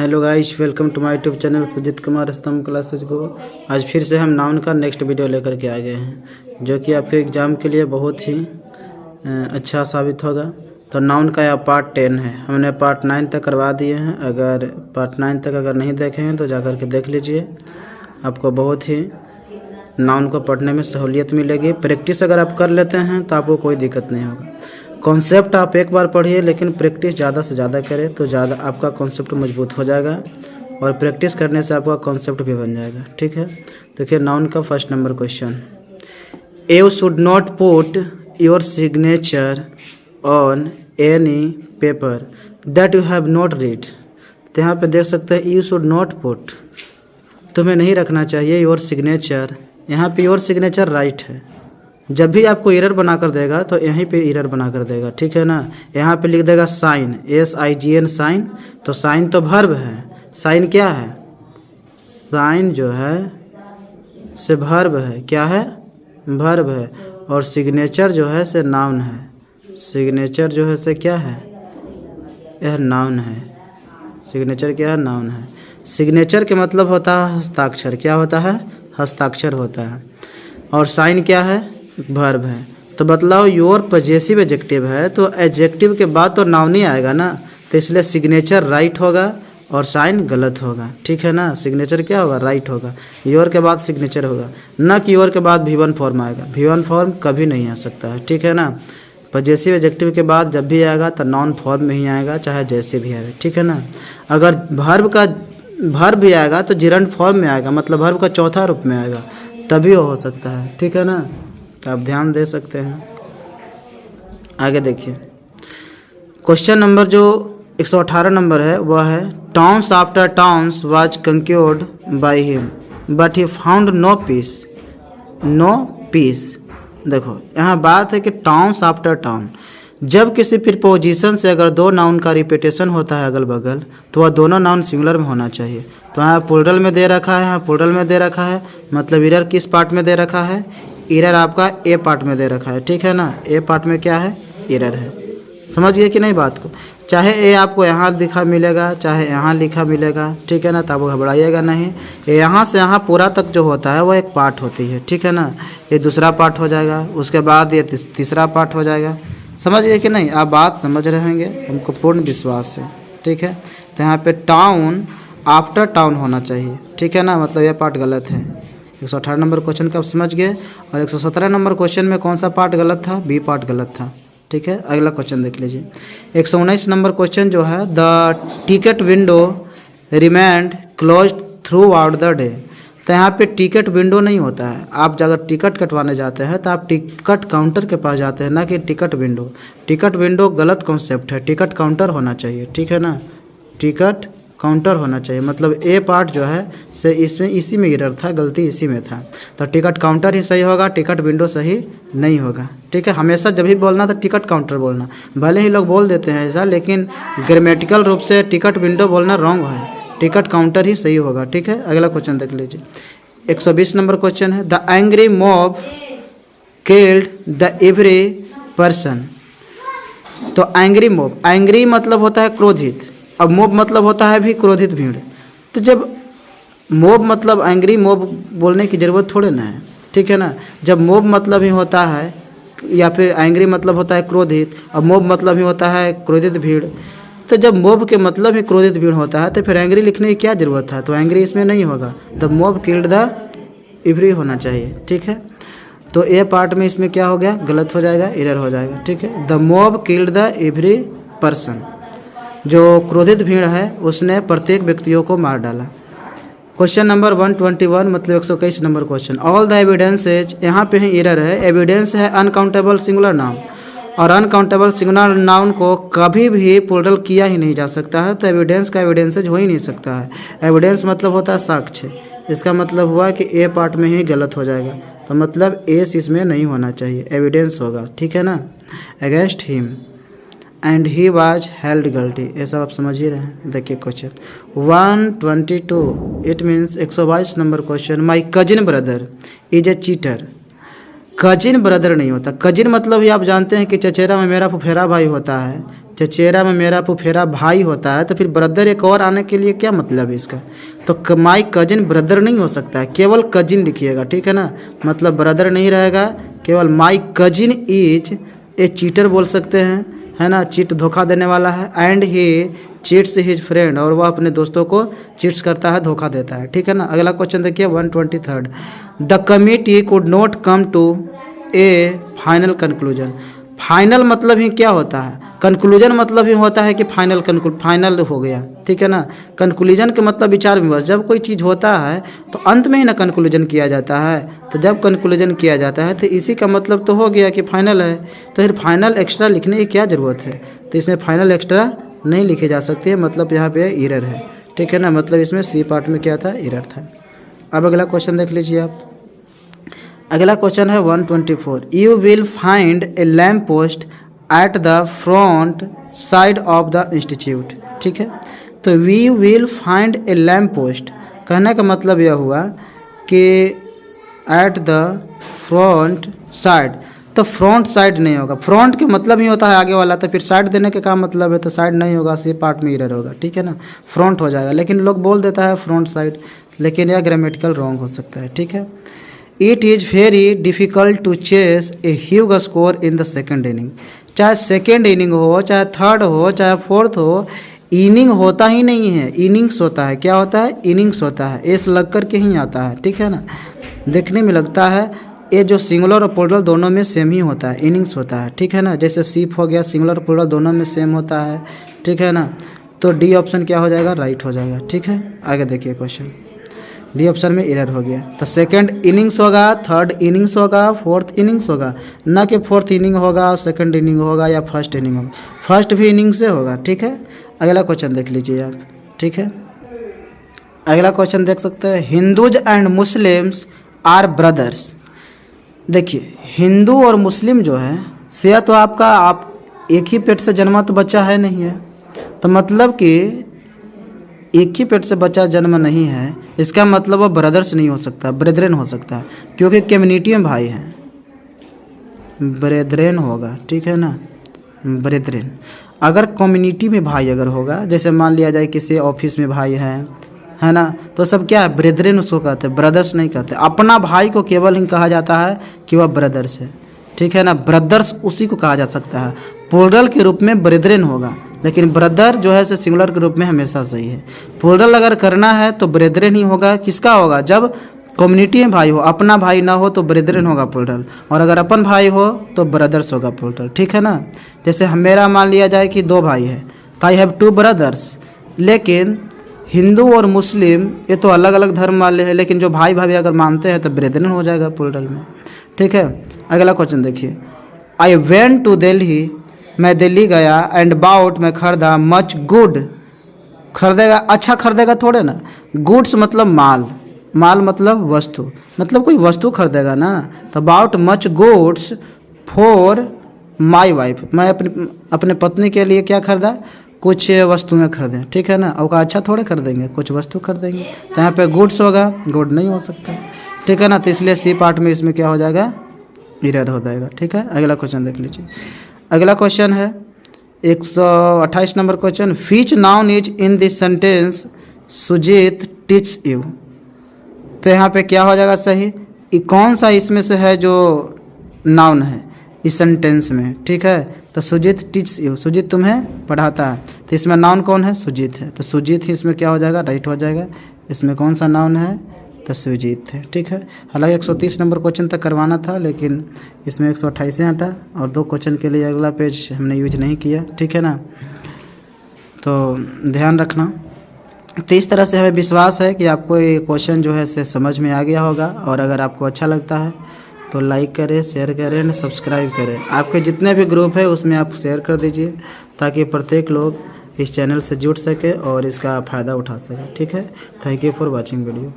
Hello guys, welcome to my YouTube channel Sujeet Kumar Stambh classes को। आज फिर से हम नाउन का नेक्स्ट वीडियो लेकर के आ गए हैं, जो कि आपके एग्ज़ाम के लिए बहुत ही अच्छा साबित होगा। तो नाउन का यह पार्ट 10 है। हमने पार्ट 9 तक करवा दिए हैं। अगर पार्ट 9 तक अगर नहीं देखे हैं तो जाकर के देख लीजिए, आपको बहुत ही नाउन को पढ़ने में सहूलियत मिलेगी। प्रैक्टिस अगर आप कर लेते हैं तो आपको कोई दिक्कत नहीं होगा। कॉन्सेप्ट आप एक बार पढ़िए, लेकिन प्रैक्टिस ज़्यादा से ज़्यादा करें तो ज़्यादा आपका कॉन्सेप्ट मजबूत हो जाएगा, और प्रैक्टिस करने से आपका कॉन्सेप्ट भी बन जाएगा। ठीक है, देखिए नाउन का first number question, you should not put your signature on any paper that you have not read. तो यहाँ पे देख सकते हैं यू शुड नॉट पुट, तुम्हें नहीं रखना चाहिए योर सिग्नेचर। यहाँ पे योर सिग्नेचर राइट है। जब भी आपको एरर बना कर देगा तो यहीं पे एरर बना कर देगा, ठीक है ना। यहाँ पे लिख देगा साइन, SIGN साइन। तो साइन तो वर्ब है, साइन क्या है, साइन जो है से वर्ब है, क्या है, वर्ब है। और सिग्नेचर जो है से नाउन है, सिग्नेचर जो है से क्या है, यह नाउन है। सिग्नेचर क्या है, नाउन है। सिग्नेचर के मतलब होता है हस्ताक्षर, क्या होता है, हस्ताक्षर होता है। और साइन क्या है, वर्ब है। तो बतलाओ योर पजेसिव एडजेक्टिव है, तो एडजेक्टिव के बाद तो नाउन ही आएगा ना, तो इसलिए सिग्नेचर राइट होगा और साइन गलत होगा, ठीक है ना। सिग्नेचर क्या होगा, राइट होगा। योर के बाद सिग्नेचर होगा, न कि योर के बाद V1 फॉर्म आएगा। V1 फॉर्म कभी नहीं आ सकता है, ठीक है ना। पजेसिव एडजेक्टिव के बाद जब भी आएगा तो नॉन फॉर्म में ही आएगा, चाहे जैसे भी आएगा, ठीक है ना। अगर वर्ब भी आएगा तो जिरंड फॉर्म में आएगा, मतलब वर्ब का चौथा रूप में आएगा, तभी हो सकता है, ठीक है ना। तो आप ध्यान दे सकते हैं। आगे देखिए क्वेश्चन नंबर जो 118 नंबर है वह है, towns after towns was conquered by him but he found no peace, no peace. देखो यहाँ बात है कि टाउन्स आफ्टर टाउन, जब किसी प्रीपोजिशन से अगर दो नाउन का रिपीटेशन होता है अगल बगल, तो वह दोनों नाउन सिंगुलर में होना चाहिए। तो यहाँ प्लूरल में दे रखा है, यहाँ प्लूरल में दे रखा है, मतलब एरर किस पार्ट में दे रखा है, एरर आपका ए पार्ट में दे रखा है, ठीक है ना। ए पार्ट में क्या है, एरर है। समझ गए कि नहीं बात को। चाहे ए आपको यहाँ लिखा मिलेगा, चाहे यहाँ लिखा मिलेगा, ठीक है ना, तब घबराइएगा नहीं। यहाँ से यहाँ पूरा तक जो होता है वो एक पार्ट होती है, ठीक है ना। ये दूसरा पार्ट हो जाएगा, उसके बाद ये तीसरा पार्ट हो जाएगा। समझ गए कि नहीं, आप बात समझ रहे होंगे, हमको पूर्ण विश्वास है, ठीक है। तो यहाँ पे टाउन आफ्टर टाउन होना चाहिए, ठीक है ना, मतलब ये पार्ट गलत है। 118 नंबर क्वेश्चन का आप समझ गए। और 117 नंबर क्वेश्चन में कौन सा पार्ट गलत था, बी पार्ट गलत था, ठीक है। अगला क्वेश्चन देख लीजिए 119 नंबर क्वेश्चन जो है, the ticket window remained closed through out the day. तो यहाँ पे टिकट विंडो नहीं होता है। आप अगर टिकट कटवाने जाते हैं तो आप टिकट काउंटर के पास जाते हैं, ना कि टिकट विंडो। टिकट विंडो गलत कॉन्सेप्ट है, टिकट काउंटर होना चाहिए, ठीक है ना। टिकट काउंटर होना चाहिए, मतलब ए पार्ट जो है से इसमें इसी में एरर था, गलती इसी में था। तो टिकट काउंटर ही सही होगा, टिकट विंडो सही नहीं होगा, ठीक है। हमेशा जब भी बोलना तो टिकट काउंटर बोलना। भले ही लोग बोल देते हैं ऐसा, लेकिन ग्रामेटिकल रूप से टिकट विंडो बोलना रॉन्ग है, टिकट काउंटर ही सही होगा, ठीक है। अगला क्वेश्चन देख लीजिए 120 नंबर क्वेश्चन है, the angry mob killed the every person. तो एंग्री मॉब, एंग्री मतलब होता है क्रोधित, अब मोब मतलब होता है भी क्रोधित भीड़। तो जब मोब मतलब एंग्री मॉब बोलने की ज़रूरत थोड़े ना है, ठीक है ना। जब मोब मतलब ही होता है, या फिर एंग्री मतलब होता है क्रोधित, और मोब मतलब ही होता है क्रोधित भीड़। तो जब मोब के मतलब ही क्रोधित भीड़ होता है तो फिर एंग्री लिखने की क्या ज़रूरत है, तो एंग्री इसमें नहीं होगा। The mob killed the every होना चाहिए, ठीक है। तो ए पार्ट में इसमें क्या हो गया, गलत हो जाएगा, एरर हो जाएगा, ठीक है। The mob killed the every person, जो क्रोधित भीड़ है उसने प्रत्येक व्यक्तियों को मार डाला। क्वेश्चन नंबर 121 मतलब 121 number question, all the evidences, यहाँ पे ही एरर है। एविडेंस है अनकाउंटेबल सिंगुलर नाउन, और अनकाउंटेबल सिंगुलर नाउन को कभी भी प्लूरल किया ही नहीं जा सकता है, तो एविडेंस का एविडेंसेज हो ही नहीं सकता है। एविडेंस मतलब होता है साक्ष्य, इसका मतलब हुआ कि ए पार्ट में ही गलत हो जाएगा, तो मतलब एस इसमें नहीं होना चाहिए, एविडेंस होगा, ठीक है ना। Against him and he was held guilty, ये सब आप समझ ही रहे हैं। देखिए question 122, it means 122 number question, my cousin brother is a cheater. Cousin brother नहीं होता, कजिन मतलब ही आप जानते हैं कि चचेरा में मेरा फुफेरा भाई होता है, चचेरा में मेरा फुफेरा भाई होता है, तो फिर ब्रदर एक और आने के लिए क्या मतलब है इसका? तो माई कजिन ब्रदर नहीं हो सकता है, केवल कजिन लिखिएगा, ठीक है ना। मतलब ब्रदर नहीं रहेगा, केवल my cousin is a cheater बोल सकते हैं, है ना, चीट धोखा देने वाला है। And he cheats his friend, और वह अपने दोस्तों को चीट्स करता है, धोखा देता है, ठीक है ना। अगला क्वेश्चन देखिए 123। The committee could not come to a final conclusion. Final मतलब ही क्या होता है? कंक्लूजन मतलब ही होता है कि फाइनल हो गया, ठीक है ना। कंक्लूजन के मतलब विचार विमर्श। जब कोई चीज़ होता है तो अंत में ही ना कंक्लूजन किया जाता है, तो जब कंक्लूजन किया जाता है तो इसी का मतलब तो हो गया कि फाइनल है। तो फिर फाइनल एक्स्ट्रा लिखने की क्या ज़रूरत है? तो इसमें फाइनल एक्स्ट्रा नहीं लिखे जा सकते, मतलब यहाँ पे एरर है, ठीक है ना। मतलब इसमें सी पार्ट में क्या था? एरर था। अब अगला क्वेश्चन देख लीजिए आप। अगला क्वेश्चन है 124। You will find a lamp post at the front side of the institute, ठीक है। तो we will find a lamp post, कहने का मतलब यह हुआ कि एट द फ्रंट साइड। तो फ्रंट साइड नहीं होगा, फ्रंट के मतलब ही होता है आगे वाला, तो फिर साइड देने के क्या मतलब है? तो साइड नहीं होगा, सी पार्ट में एरर होगा, ठीक है ना। फ्रंट हो जाएगा, लेकिन लोग बोल देता है फ्रंट साइड, लेकिन यह ग्रामेटिकल रॉन्ग हो सकता है, ठीक है। It is very difficult to chase a huge score in the second inning. चाहे सेकेंड इनिंग हो, चाहे थर्ड हो, चाहे फोर्थ हो, इनिंग होता ही नहीं है, इनिंग्स होता है। क्या होता है? इनिंग्स होता है। एस लग कर के ही आता है, ठीक है ना। देखने में लगता है ये जो सिंगुलर और प्लूरल दोनों में सेम ही होता है, इनिंग्स होता है, ठीक है ना। जैसे सीप हो गया, सिंगुलर और प्लूरल दोनों में सेम होता है, ठीक है ना। तो डी ऑप्शन क्या हो जाएगा? राइट हो जाएगा, ठीक है। आगे देखिए क्वेश्चन, डी ऑप्शन में एरर हो गया। तो सेकंड इनिंग्स होगा, थर्ड इनिंग्स होगा, फोर्थ इनिंग्स होगा, ना कि फोर्थ इनिंग होगा, सेकंड इनिंग होगा या फर्स्ट इनिंग होगा। फर्स्ट भी इनिंग से होगा, ठीक है। अगला क्वेश्चन देख लीजिए आप, ठीक है। अगला क्वेश्चन देख सकते हैं, Hindus and Muslims are brothers. देखिए हिंदू और मुस्लिम जो है से तो आपका आप एक ही पेट से जन्मा तो बच्चा है नहीं है, तो मतलब कि एक ही पेट से बच्चा जन्म नहीं है, इसका मतलब वो ब्रदर्स नहीं हो सकता, ब्रेदरेन हो सकता है, क्योंकि कम्युनिटी में भाई हैं, ब्रेदरेन होगा, ठीक है ना, ब्रेदरेन। अगर कम्युनिटी में भाई अगर होगा, जैसे मान लिया जाए किसी ऑफिस में भाई है ना, तो सब क्या है? ब्रेदरेन उसको कहते हैं, ब्रदर्स नहीं कहते। अपना भाई को केवल ही कहा जाता है कि वह ब्रदर्स है, ठीक है ना। ब्रदर्स उसी को कहा जा सकता है, प्लूरल के रूप में ब्रेदरेन होगा, लेकिन ब्रदर जो है सिंगुलर के रूप में हमेशा सही है। प्लूरल अगर करना है तो ब्रेदरेन ही होगा। किसका होगा? जब कम्युनिटी में भाई हो, अपना भाई ना हो तो ब्रेदरेन होगा प्लूरल, और अगर अपन भाई हो तो ब्रदर्स होगा प्लूरल, ठीक है ना। जैसे मेरा मान लिया जाए कि 2 भाई है, तो आई हैव 2 ब्रदर्स। लेकिन हिंदू और मुस्लिम ये तो अलग अलग धर्म वाले हैं, लेकिन जो भाई भाभी अगर मानते हैं तो ब्रेदरेन हो जाएगा प्लूरल में, ठीक है। अगला क्वेश्चन देखिए, आई वेंट टू दिल्ली, मैं दिल्ली गया, एंड बाउट मैं खरीदा, मच गुड, खरीदेगा अच्छा खरीदेगा थोड़े ना, गुड्स मतलब माल, माल मतलब वस्तु, मतलब कोई वस्तु खरीदेगा ना। तो bought much goods for my wife, मैं अपने पत्नी के लिए क्या खरीदा? कुछ वस्तुएं खरीदें, ठीक है ना। और का अच्छा थोड़े खरीदेंगे, कुछ वस्तु खरीदेंगे, तो यहाँ पे गुड्स होगा, गुड नहीं हो सकता, ठीक है ना। तो इसलिए सी पार्ट में इसमें क्या हो जाएगा? एरर हो जाएगा, ठीक है। अगला क्वेश्चन देख लीजिए। अगला क्वेश्चन है 128 number question, which noun is in this sentence Sujeet teach you. तो यहाँ पे क्या हो जाएगा सही? कौन सा इसमें से है जो नाउन है इस सेंटेंस में, ठीक है। तो सुजीत टीच यू, सुजीत तुम्हें पढ़ाता है, तो इसमें नाउन कौन है? सुजीत है, तो सुजीत ही इसमें क्या हो जाएगा? राइट हो जाएगा। इसमें कौन सा नाउन है? तो सुजीत है, ठीक है। हालांकि 130 नंबर क्वेश्चन तक करवाना था, लेकिन इसमें 128 हटा, और 2 क्वेश्चन के लिए अगला पेज हमने यूज नहीं किया, ठीक है ना। तो ध्यान रखना। तो इस तरह से हमें विश्वास है कि आपको ये क्वेश्चन जो है से समझ में आ गया होगा, और अगर आपको अच्छा लगता है तो लाइक करें, शेयर करें, सब्सक्राइब करें। आपके जितने भी ग्रुप है उसमें आप शेयर कर दीजिए, ताकि प्रत्येक लोग इस चैनल से जुड़ सके और इसका फ़ायदा उठा सके, ठीक है। Thank you for watching video.